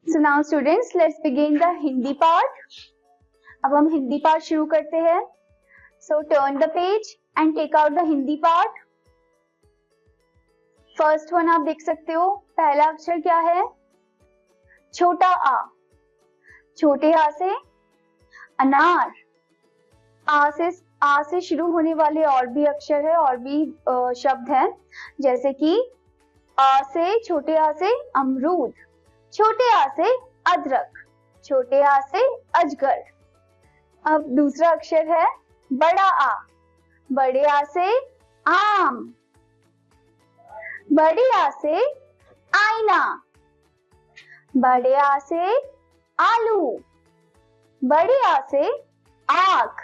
So now students, let's begin the Hindi part. अब हम Hindi part शुरू करते हैं. So turn the page and take out the Hindi part. First one आप देख सकते हो. पहला अक्षर क्या है? छोटा आ. छोटे आ से अनार. आ से शुरू होने वाले और भी अक्षर है और भी शब्द हैं, जैसे कि आ से, छोटे आ से अमरूद, छोटे आ से अदरक, छोटे आ से अजगर. अब दूसरा अक्षर है बड़ा आ. बड़े आ से आम, बड़े आ से आईना, बड़े आ से आलू, बड़े आ से आग.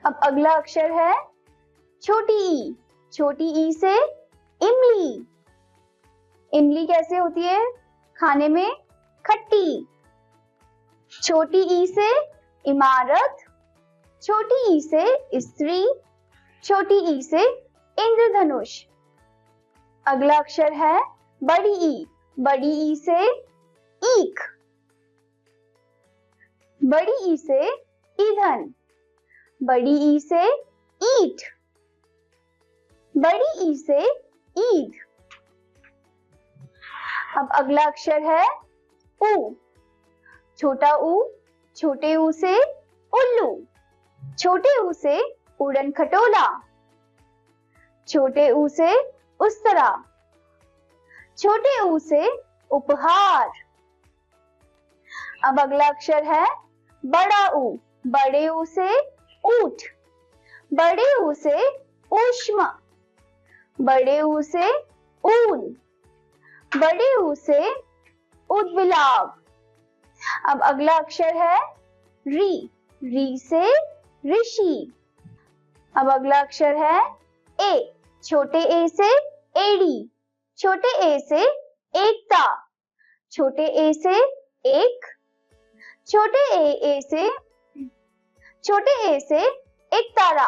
अब अगला अक्षर है छोटी ई. छोटी ई से इमली. इमली कैसे होती है? खाने में खट्टी. छोटी ई से इमारत, छोटी ई से स्त्री, छोटी ई से इंद्रधनुष. अगला अक्षर है बड़ी ई. बड़ी ई से ईख, बड़ी ई से ईंधन, बड़ी ई से ईंट, बड़ी ई से ईद. अब अगला अक्षर है ऊ. छोटा ऊ, छोटे ऊ से उल्लू, छोटे ऊ से उड़न खटोला, छोटे ऊ से उस्तरा, छोटे ऊ से उपहार. अब अगला अक्षर है बड़ा ऊ. बड़े ऊ से ऊंट, बड़े ऊ से ऊष्मा, बड़े ऊ से ऊन, बड़े ऊ से उद्बिलाव. अब अगला अक्षर है री. री से ऋषि. अब अगला अक्षर है ए. छोटे ए से एड़ी, छोटे ए से एकता, छोटे ए से एक, छोटे ए से एक तारा.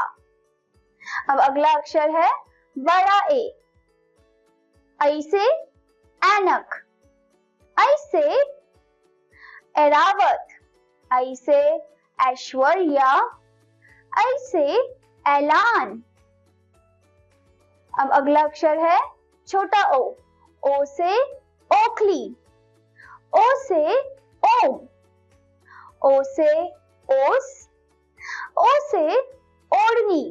अब अगला अक्षर है बड़ा ए. ऐ से ऐनक, ऐ से ऐरावत, ऐ से ऐश्वर्या, ऐ से ऐलान. अब अगला अक्षर है छोटा ओ. ओ से ओखली, ओ से ओम, ओ से ओस, ओ से ओढ़नी.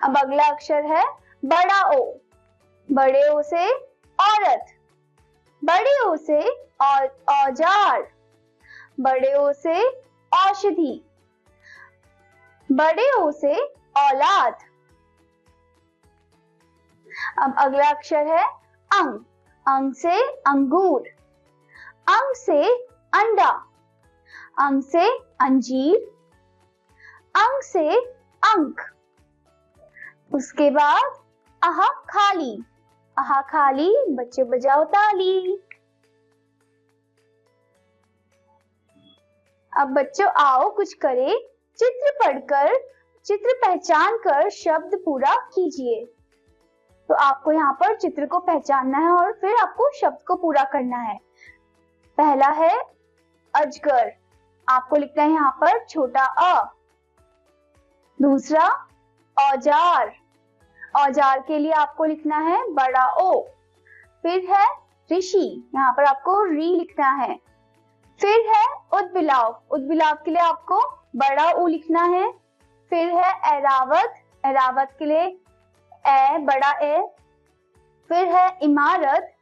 अब अगला अक्षर है बड़ा ओ. बड़े ओ से औरत, बड़े ओ से औजार, बड़े ओ से औषधि, बड़े ओ से औलाद. अब अगला अक्षर है अंग. अंग से अंगूर, अंग से अंडा, अंग से अंजीर, अंग से अंक. उसके बाद आहा खाली. आहा खाली, बच्चे बजाओ ताली. अब बच्चों आओ कुछ करें. चित्र पढ़कर, चित्र पहचान कर शब्द पूरा कीजिए. तो आपको यहाँ पर चित्र को पहचानना है और फिर आपको शब्द को पूरा करना है. पहला है अजगर. आपको लिखना है यहाँ पर छोटा अ. दूसरा औजार. औजार के लिए आपको लिखना है बड़ा ओ. फिर है ऋषि, यहाँ पर आपको री लिखना है. फिर है उद्बिलाव. उद्बिलाव के लिए आपको बड़ा ऊ लिखना है. फिर है ऐरावत. ऐरावत के लिए ए, बड़ा ए. फिर है इमारत.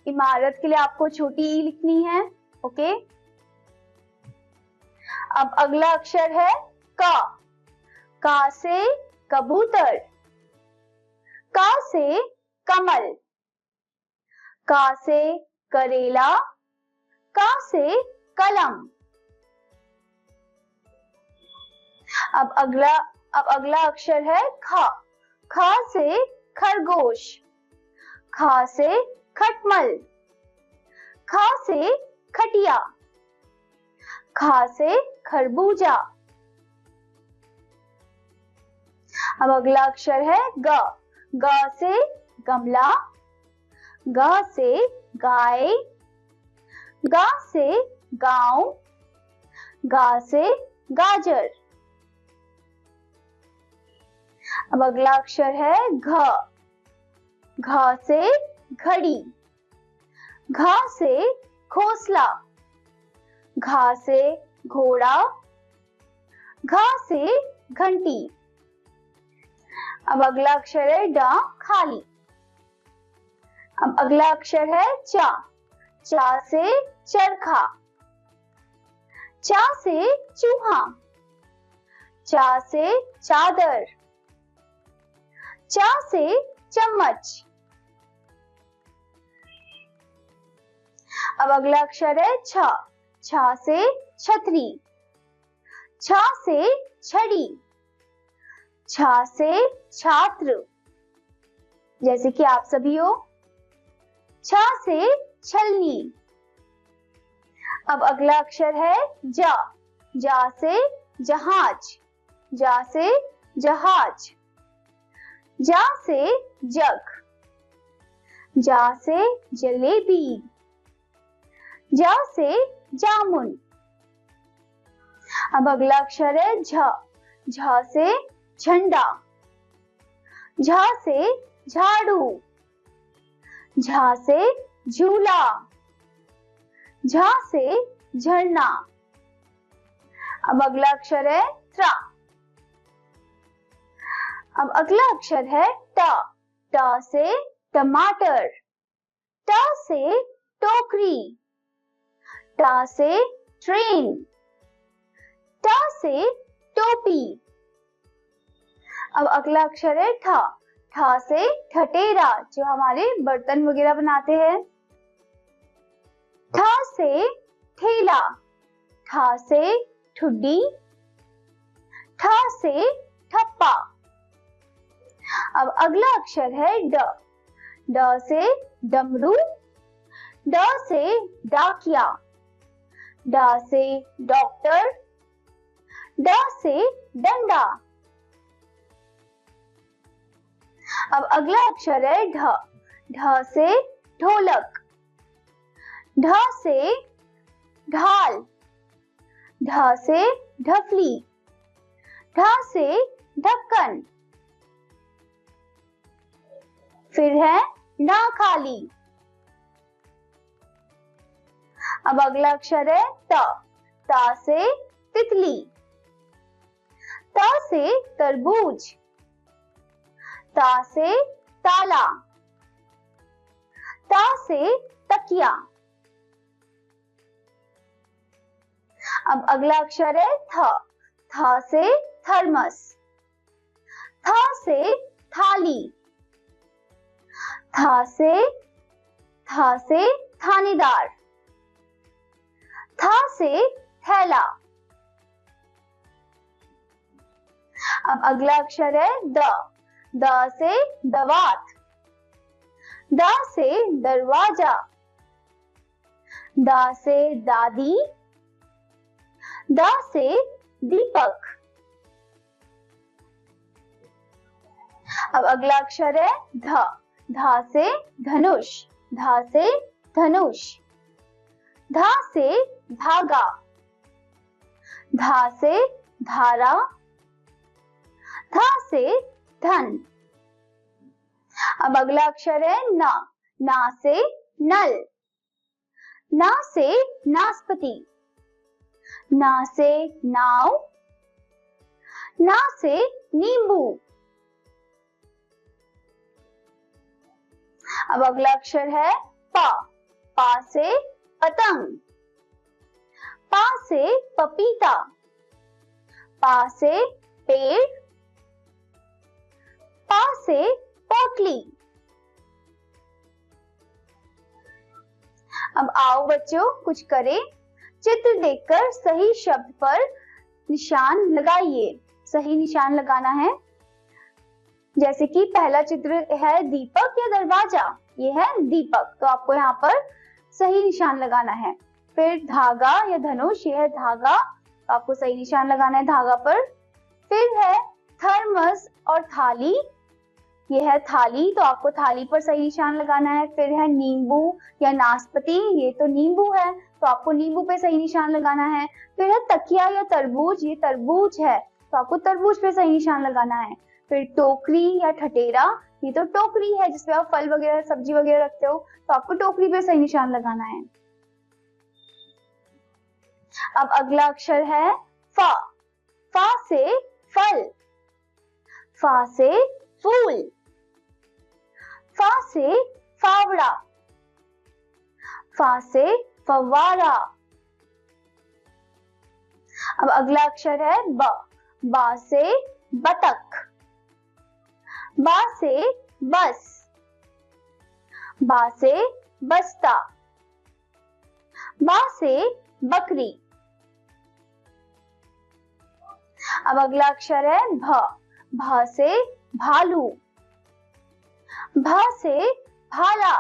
इमारत के लिए आपको छोटी ई लिखनी है. ओके. अब अगला अक्षर है का. का से कबूतर, का से कमल, का से करेला, का से कलम. अब अगला अक्षर है खा. खा से खरगोश, खा से खटमल, खा से खटिया, खा से खरबूजा. अब अगला अक्षर है ग. ग से गमला, ग से गाय, गा से गांव, गा से गाजर। अब अगला अक्षर है घ, घ से घड़ी, घा से घोंसला, घा से घोड़ा, घा से घंटी। अब अगला अक्षर है ड, खाली। अब अगला अक्षर है चा, चा से चरखा, चा से चूहा, चा से चादर, चा से चम्मच। अब अगला अक्षर है छ, छ से छतरी, छ से छड़ी, छ से छात्र, जैसे कि आप सभी हो। छ से छलनी। अब अगला अक्षर है जा, जा से जहाज, जा से जहाज, जा से जग, जा से जलेबी, जा से जामुन। अब अगला अक्षर है झ, झ से झंडा, झ से झाड़ू, झा से झूला, झा से झरना। अब अगला अक्षर है त्रा। अब अगला अक्षर है ट, ट से टमाटर, ट से टोकरी, ट से ट्रेन, ट से टोपी। अब अगला अक्षर है ठ, ठ से ठटेरा, जो हमारे बर्तन वगैरह बनाते हैं। ठ से ठेला, ठ से ठुड्डी, ठ से ठप्पा। अब अगला अक्षर है ड, ड से डमरू, ड से डाकिया, ड से डॉक्टर, ड से डंडा। अब अगला अक्षर है ढ, ढ से ढोलक, ढ से ढाल, ढ से ढफली, ढ से ढक्कन। फिर है ना खाली। अब अगला अक्षर है त, ता से तितली, ता से तरबूज, ता से ताला, ता से तकिया। अब अगला अक्षर है थ, थ से थर्मस, थ से थाली, थ से थानेदार, थ से थैला। अब अगला अक्षर है द, द से दवात, द से दरवाजा, द से दादी, द से दीपक। अब अगला अक्षर है ध, ध से धनुष, ध से धनुष, धा से धागा, धा से धारा, धा से धन। अब अगला अक्षर है ना, ना से नल, ना से नाशपाती, ना से नाव, ना से नींबू। अब अगला अक्षर है पा, पा से पतंग, पा से पपीता, पा से पेड़, पा से पोटली। अब आओ बच्चों कुछ करें। चित्र देखकर सही शब्द पर निशान लगाइए। सही निशान लगाना है। जैसे कि पहला चित्र है दीपक या दरवाजा, ये है दीपक, तो आपको यहाँ पर सही निशान लगाना है। फिर धागा या धनुष, ये है धागा, तो आपको सही निशान लगाना है धागा पर। फिर है थर्मस और थाली, ये है थाली, तो आपको थाली पर सही निशान लगाना है। फिर है नींबू या नाशपाती, ये तो नींबू है तो आपको नींबू पे सही निशान लगाना है। फिर है तकिया या तरबूज, ये तरबूज है तो आपको तरबूज पे सही निशान लगाना है। फिर टोकरी या ठटेरा, ये तो टोकरी है जिसमें आप फल वगैरह सब्जी वगैरह रखते हो तो आपको टोकरी पे सही निशान लगाना है। अब अगला अक्षर है फा। फा से फल, फा से फूल, फा से फावड़ा, फा से फव्वारा। अब अगला अक्षर है ब। बा से बतख, बा से बस, बा से बस्ता, बा से बकरी। अब अगला अक्षर है भ। भ से भालू, भ से भाला,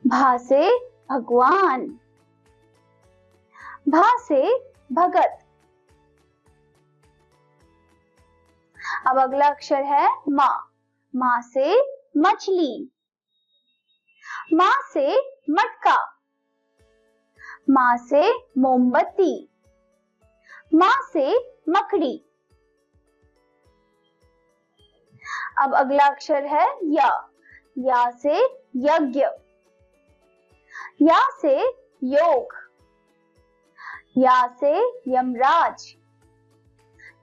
भा से भगवान, भा से भगत। अब अगला अक्षर है मा। मा से मछली, मा से मटका, मा से मोमबत्ती, मा से मकड़ी। अब अगला अक्षर है या। या से यज्ञ, या से योग, या से यमराज,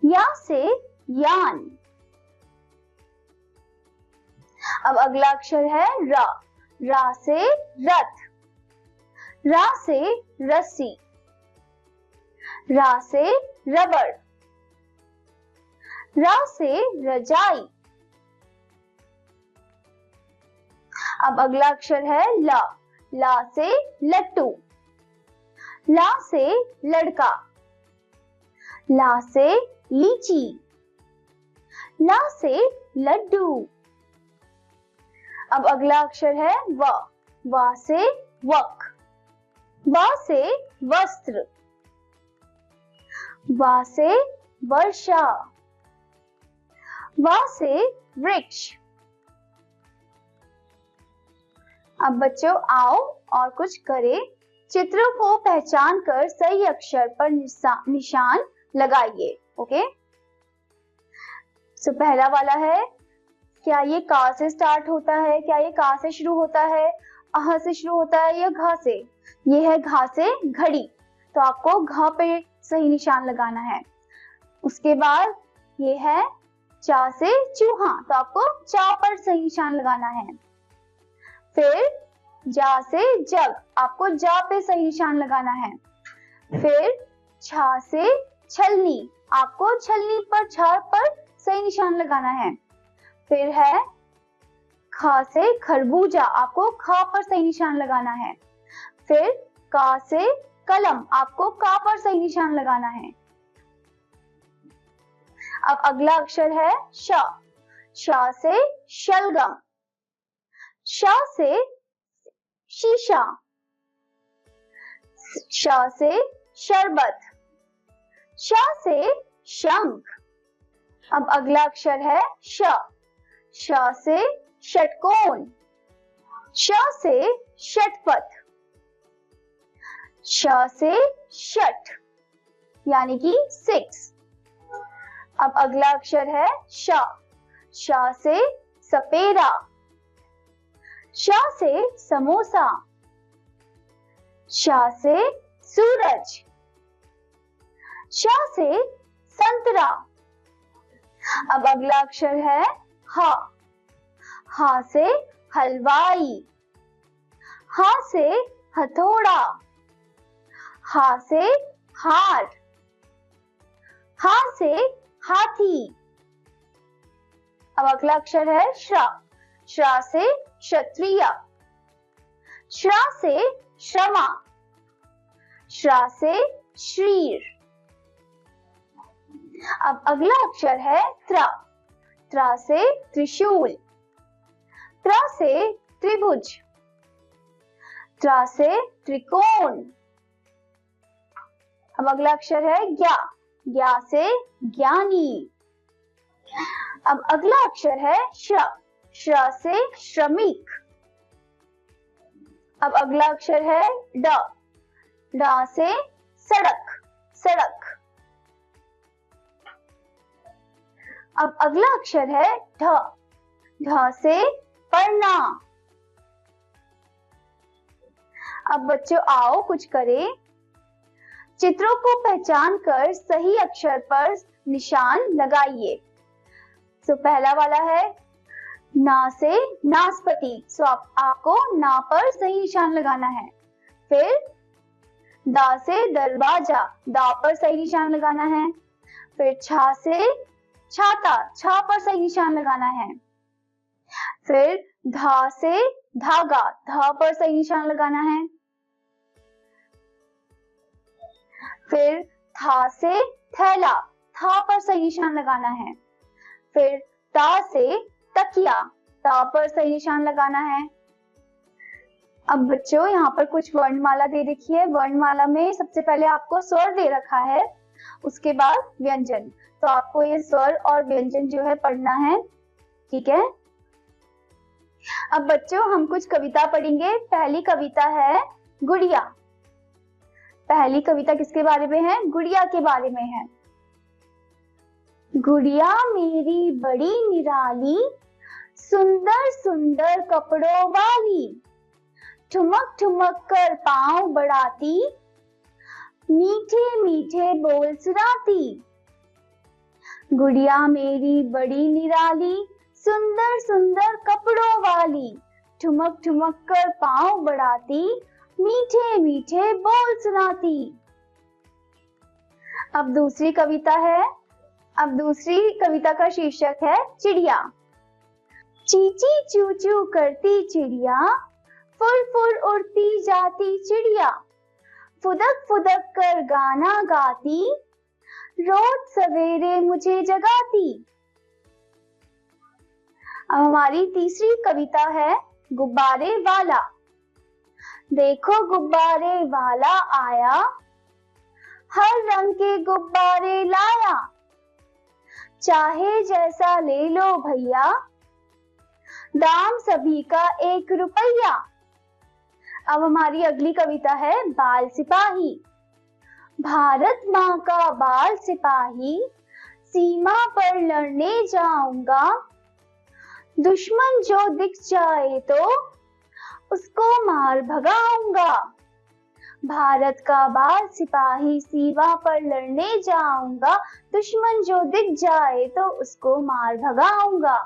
या से यान। अब अगला अक्षर है रा। रा से रथ, रा से रस्सी, रा से रबड़, रा से रजाई। अब अगला अक्षर है ला। ला से लट्टू, ला से लड़का, ला से लीची, ला से लड्डू। अब अगला अक्षर है वा। वा से वक, वा से वस्त्र, वा से वर्षा, वा से वृक्ष। अब बच्चों आओ और कुछ करें। चित्रों को पहचान कर सही अक्षर पर निशान लगाइए। ओके, सो पहला वाला है, क्या ये का से स्टार्ट होता है, क्या ये का से शुरू होता है, अह से शुरू होता है या घा से। ये है घा से घड़ी, तो आपको घ पे सही निशान लगाना है। उसके बाद ये है चा से चूहा, तो आपको चा पर सही निशान लगाना है। फिर जा से जग, आपको जा पे सही निशान लगाना है। फिर छा से छलनी, आपको छलनी पर छा पर सही निशान लगाना है। फिर है खा से खरबूजा, आपको खा पर सही निशान लगाना है। फिर का से कलम, आपको का पर सही निशान लगाना है। अब अगला अक्षर है शा। शा से शलगम, शा से शीशा, शा से शरबत, शा से शंख। अब अगला अक्षर है श। श से षटकोण, श से षटपथ, श से षट यानी कि 6। अब अगला अक्षर है श। श से सपेरा, श से समोसा, श से सूरज, श से संतरा। अब अगला अक्षर है हा। हा से हलवाई, हा से हथौड़ा, हा से हार, हा से हाथी। अब अगला अक्षर है श्रा। श्रा से क्षत्रिय, श्रा से श्रमा, श्रा से श्रीर। अब अगला अक्षर है त्रा। त्रा से त्रिशूल, त्रा से त्रिभुज, त्रा से त्रिकोण। अब अगला अक्षर है ज्ञा। ज्ञा से ज्ञानी। अब अगला अक्षर है श। श से श्रमिक। अब अगला अक्षर है ड। ड से सड़क। सड़क। अब अगला अक्षर है ढ। ढ से पढ़ना। अब बच्चों आओ कुछ करें। चित्रों को पहचान कर सही अक्षर पर निशान लगाइए। तो पहला वाला है ना से नाशपाती। सो आपको ना पर सही निशान लगाना है। फिर दा से दरवाजा। दा पर सही निशान लगाना है। फिर छा से छाता। छा पर सही निशान लगाना है। फिर धा से धागा। धा पर सही निशान लगाना है। फिर था से थैला। था पर सही निशान लगाना है। फिर ता से तकिया। ता पर सही निशान लगाना है। अब बच्चों यहाँ पर कुछ वर्णमाला दे रखी है। वर्णमाला में सबसे पहले आपको स्वर दे रखा है, उसके बाद व्यंजन। तो आपको ये स्वर और व्यंजन जो है पढ़ना है, ठीक है। अब बच्चों हम कुछ कविता पढ़ेंगे। पहली कविता है गुड़िया। पहली कविता किसके बारे में है? गुड़िया के बारे में है। गुड़िया मेरी बड़ी निराली, सुंदर सुंदर कपड़ों वाली, ठुमक ठुमक कर पांव बढ़ाती, मीठे मीठे बोल सुनाती। गुड़िया मेरी बड़ी निराली, सुंदर सुंदर कपड़ों वाली, ठुमक ठुमक कर पांव बढ़ाती, मीठे मीठे बोल सुनाती। अब दूसरी कविता है। अब दूसरी कविता का शीर्षक है चिड़िया। चींची चू चू करती चिड़िया, फुर फुर उड़ती जाती चिड़िया, फुदक फुदक कर गाना गाती, रोज सवेरे मुझे जगाती। अब हमारी तीसरी कविता है गुब्बारे वाला। देखो गुब्बारे वाला आया, हर रंग के गुब्बारे लाया, चाहे जैसा ले लो भैया, दाम सभी का 1 रुपया। अब हमारी अगली कविता है बाल सिपाही। भारत माँ का बाल सिपाही, सीमा पर लड़ने जाऊंगा, दुश्मन जो दिख जाए तो उसको मार भगाऊंगा। भारत का बाल सिपाही, सीमा पर लड़ने जाऊंगा, दुश्मन जो दिख जाए तो उसको मार भगाऊंगा।